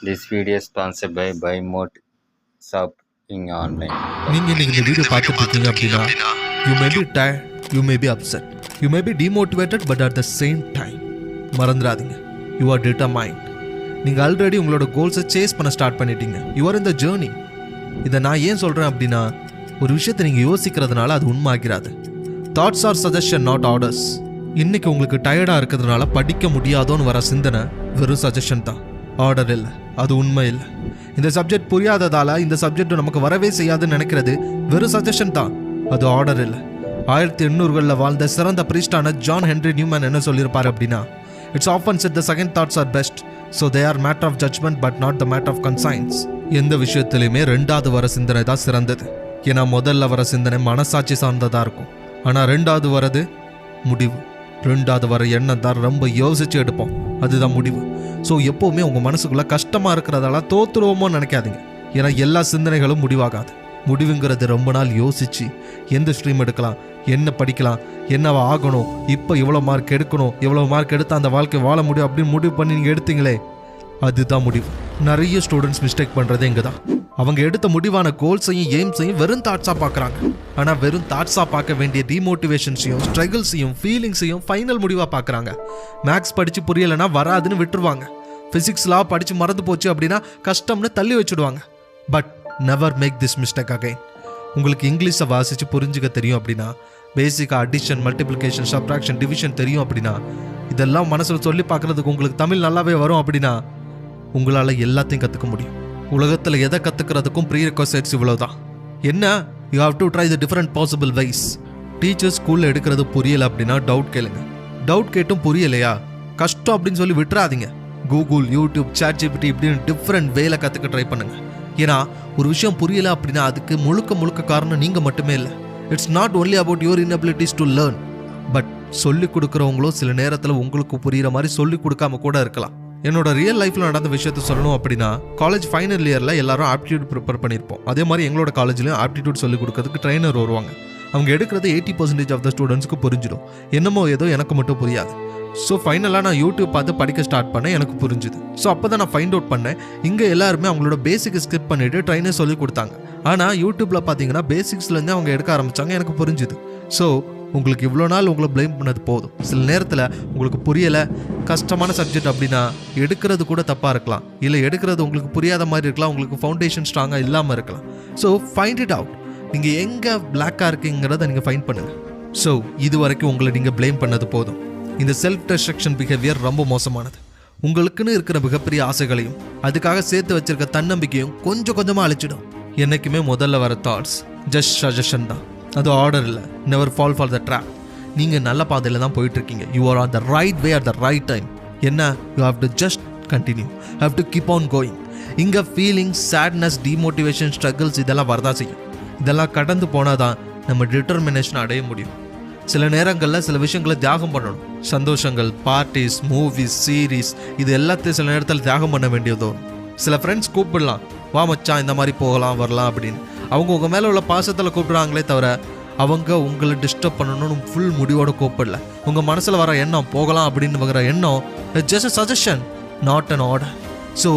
This video is sponsored by BuyMode Shopping Online. நீங்கள் இன்னைக்கு இந்த வீடியோ பார்த்துட்டு இருக்கீங்க அப்படின்னா you may be tired, you may be upset, you may be demotivated, but at the same time மறந்துடாதீங்க, you are determined. நீங்கள் already உங்களோட கோல்ஸை chase பண்ண ஸ்டார்ட் பண்ணிட்டீங்க. You are in the journey. இதை நான் ஏன் சொல்கிறேன் அப்படின்னா, ஒரு விஷயத்தை நீங்கள் யோசிக்கிறதுனால அது உண்மை ஆகிறாது. Thoughts are suggestion, not orders. இன்னைக்கு உங்களுக்கு டயர்டாக இருக்கிறதுனால படிக்க முடியாதோன்னு வர சிந்தனை வெறும் சஜஷன் தான், ஆர்டர் இல்லை, அது உண்மை இல்லை. இந்த சப்ஜெக்ட் புரியாததால் இந்த சப்ஜெக்ட் நமக்கு வரவே செய்யாதுன்னு நினைக்கிறது வெறும் சஜஷன் தான், அது ஆர்டர் இல்லை. 1800களில் வாழ்ந்த சிறந்த பிரீஸ்டான ஜான் ஹென்ரி நியூமன் என்ன சொல்லியிருப்பார் அப்படின்னா, it's often said the second thoughts are best, so they are matter of judgement but not the matter of conscience. எந்த விஷயத்துலையுமே ரெண்டாவது வர சிந்தனை தான் சிறந்தது. ஏன்னா முதல்ல வர சிந்தனை மனசாட்சி சார்ந்ததாக இருக்கும், ஆனால் ரெண்டாவது வரது முடிவு. ரெண்டாவது வர எண்ணம் தான் ரொம்ப யோசிச்சு எடுப்போம், அதுதான் முடிவு. ஸோ எப்போவுமே உங்கள் மனசுக்குள்ளே கஷ்டமாக இருக்கிறதால தோற்றுருவோமோ நினைக்காதீங்க. ஏன்னா எல்லா சிந்தனைகளும் முடிவாகாது. முடிவுங்கிறது ரொம்ப நாள் யோசித்து எந்த ஸ்ட்ரீம் எடுக்கலாம், என்ன படிக்கலாம், என்னவா ஆகணும், இப்போ இவ்வளோ மார்க் எடுக்கணும், இவ்வளோ மார்க் எடுத்தால் அந்த வாழ்க்கை வாழ முடியும் அப்படின்னு முடிவு பண்ணி நீங்கள் எடுத்தீங்களே, அதுதான் முடிவு. நிறைய ஸ்டூடெண்ட்ஸ் மிஸ்டேக் பண்ணுறது இங்கே தான். அவங்க எடுத்த முடிவான கோல்ஸையும் எய்ம்ஸையும் வெறும் தாட்ஸாக பார்க்குறாங்க. ஆனால் வெறும் தாட்ஸாக பார்க்க வேண்டிய டிமோட்டிவேஷன்ஸையும் ஸ்ட்ரகிள்ஸையும் ஃபீலிங்ஸையும் ஃபைனல் முடிவாக பார்க்குறாங்க. மேக்ஸ் படித்து புரியலைன்னா வராதுன்னு விட்டுருவாங்க. ஃபிசிக்ஸ்லாம் படித்து மறந்து போச்சு அப்படின்னா கஷ்டம்னு தள்ளி வச்சுடுவாங்க. But never make this mistake again. உங்களுக்கு இங்கிலீஷை வாசித்து புரிஞ்சுக்க தெரியும் அப்படின்னா, பேசிக்காக அடிஷன், மல்டிப்ளிகேஷன், சப்ட்ராக்ஷன், டிவிஷன் தெரியும் அப்படின்னா, இதெல்லாம் மனசில் சொல்லி பார்க்குறதுக்கு உங்களுக்கு தமிழ் நல்லாவே வரும் அப்படின்னா, உங்களால் எல்லாத்தையும் கற்றுக்க முடியும். உலகத்தில் எதை கற்றுக்கிறதுக்கும் ப்ரீ ரெக்வசைட்ஸ் இவ்வளோ தான். என்ன, you have to try the different possible ways. Teachers ஸ்கூலில் எடுக்கிறது புரியலை அப்படின்னா டவுட் கேளுங்க. டவுட் கேட்டும் புரியலையா, கஷ்டம் அப்படின்னு சொல்லி விட்டுறாதீங்க. கூகுள், யூடியூப், சாட் ஜிபிடி இப்படின்னு டிஃப்ரெண்ட் வேலை கற்றுக்க ட்ரை பண்ணுங்க. ஏன்னா ஒரு விஷயம் புரியலை அப்படின்னா அதுக்கு முழுக்க காரணம் நீங்கள் மட்டுமே இல்லை. It's not only about your inabilities to learn. But சொல்லிக் கொடுக்குறவங்களும் சில நேரத்தில் உங்களுக்கு புரிகிற மாதிரி சொல்லிக் கொடுக்காம கூட இருக்கலாம். என்னோட ரியல் லைஃப்பில் நடந்த விஷயத்த சொல்லணும் அப்படின்னா, காலேஜ் ஃபைனல் இயரில் எல்லாரும் ஆப்டிடியூட் ப்ரிப்பேர் பண்ணியிருப்போம். அதே மாதிரி எங்களோட காலேஜ்லேயும் ஆப்டிடியூட் சொல்லிக் கொடுக்கறதுக்கு ட்ரைனர் வருவாங்க. அவங்க எடுக்கிறது 80% ஆஃப் த ஸ்டூடெண்ட்ஸ்க்கு புரிஞ்சிடும். என்னமோ ஏதோ எனக்கு மட்டும் புரியாது. ஸோ ஃபைனலாக நான் யூடியூப் பார்த்து படிக்க ஸ்டார்ட் பண்ணேன், எனக்கு புரிஞ்சுது. ஸோ அப்போ தான் நான் ஃபைண்ட் அவுட் பண்ணேன், இங்கே எல்லாருமே அவங்களோட பேசிக் ஸ்கிப் பண்ணிவிட்டு ட்ரைனர் சொல்லி கொடுத்தாங்க. ஆனால் யூடியூப்பில் பார்த்தீங்கன்னா பேசிக்ஸ்லேருந்தே அவங்க எடுக்க ஆரம்பித்தாங்க, எனக்கு புரிஞ்சுது. ஸோ உங்களுக்கு இவ்வளோ நாள் உங்களை ப்ளேம் பண்ணது போதும். சில நேரத்தில் உங்களுக்கு புரியலை, கஷ்டமான சப்ஜெக்ட் அப்படின்னா எடுக்கிறது கூட தப்பாக இருக்கலாம், இல்லை எடுக்கிறது உங்களுக்கு புரியாத மாதிரி இருக்கலாம், உங்களுக்கு ஃபவுண்டேஷன் ஸ்ட்ராங்காக இல்லாமல் இருக்கலாம். So find it out. நீங்கள் எங்கே பிளாக்காக இருக்கீங்கிறத நீங்கள் ஃபைண்ட் பண்ணுங்கள். ஸோ இது வரைக்கும் உங்களை நீங்கள் ப்ளேம் பண்ணது போதும். இந்த செல்ஃப் டிஸ்ட்ரக்ஷன் பிஹேவியர் ரொம்ப மோசமானது. உங்களுக்குன்னு இருக்கிற மிகப்பெரிய ஆசைகளையும் அதுக்காக சேர்த்து வச்சிருக்க தன்னம்பிக்கையும் கொஞ்சம் கொஞ்சமாக அழிச்சிடும். என்றைக்குமே முதல்ல வர தாட்ஸ் ஜஸ்ட் சஜஷன் தான், அது ஆர்டர் இல்லை. Never fall for the trap. நீங்கள் நல்ல பாதையில் தான் போயிட்டுருக்கீங்க. You are on the right way at the right time. என்ன, you have to just continue, have to keep on going. இங்கே ஃபீலிங்ஸ், சேட்னஸ், டிமோட்டிவேஷன், ஸ்ட்ரகிள்ஸ் இதெல்லாம் வரதான் செய்யும். இதெல்லாம் கடந்து போனால் தான் நம்ம டிட்டர்மினேஷன் அடைய முடியும். சில நேரங்களில் சில விஷயங்களை தியாகம் பண்ணணும். சந்தோஷங்கள், பார்ட்டிஸ், மூவிஸ், சீரீஸ், இது எல்லாத்தையும் சில நேரத்தில் தியாகம் பண்ண வேண்டியதோ. சில ஃப்ரெண்ட்ஸ் கூப்பிடலாம், வா மச்சான் இந்த மாதிரி போகலாம் வரலாம் அப்படின்னு. அவங்க உங்கள் மேலே உள்ள பாசத்தில் கூப்பிடுறாங்களே தவிர அவங்க உங்களை டிஸ்டர்ப் பண்ணணும்னு ஃபுல் முடிவோட கூப்பிடல. உங்கள் மனசில் வர எண்ணம் போகலாம் அப்படின்னு வர எண்ணம் just a suggestion, not an order. So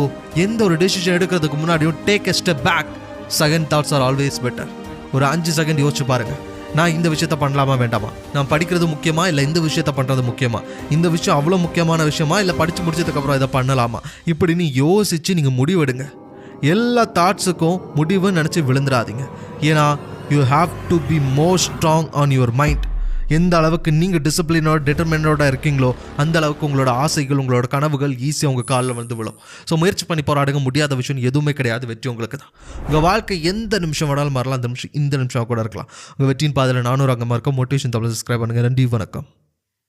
எந்த ஒரு டெசிஷன் எடுக்கிறதுக்கு முன்னாடியும் take a step back. Second thoughts are always better. ஒரு 5 செகண்ட் யோசிச்சு பாருங்கள், நான் இந்த விஷயத்த பண்ணலாமா வேண்டாமா, நான் படிக்கிறது முக்கியமா இல்லை இந்த விஷயத்த பண்ணுறது முக்கியமா, இந்த விஷயம் அவ்வளோ முக்கியமான விஷயமா இல்லை படித்து முடிச்சதுக்கப்புறம் இதை பண்ணலாமா, இப்படின்னு யோசித்து நீங்கள் முடிவெடுங்க. எல்லா தாட்ஸுக்கும் முடிவுன்னு நினச்சி விழுந்துடாதீங்க. ஏன்னா you have to be more strong on your mind. எந்த அளவுக்கு நீங்கள் டிசிப்ளினோட டிட்டர்மினோட இருக்கீங்களோ அந்த அளவுக்கு உங்களோட ஆசைகள், உங்களோட கனவுகள் ஈஸியாக உங்கள் காலில் வந்து விழும். ஸோ முயற்சி பண்ணி போராடுங்க. முடியாத விஷயம் எதுவுமே கிடையாது. வெற்றி உங்களுக்கு தான். உங்கள் வாழ்க்கை எந்த நிமிஷம் வேணாலும் மாறலாம், அந்த நிமிஷம் இந்த நிமிஷம் கூட இருக்கலாம். உங்கள் வெற்றியின் பாதையில் 400 அங்கமாக இருக்க மோட்டிவேஷன் தமிழ் சப்ஸ்கிரைப் பண்ணுங்கள். நன்றி, வணக்கம்.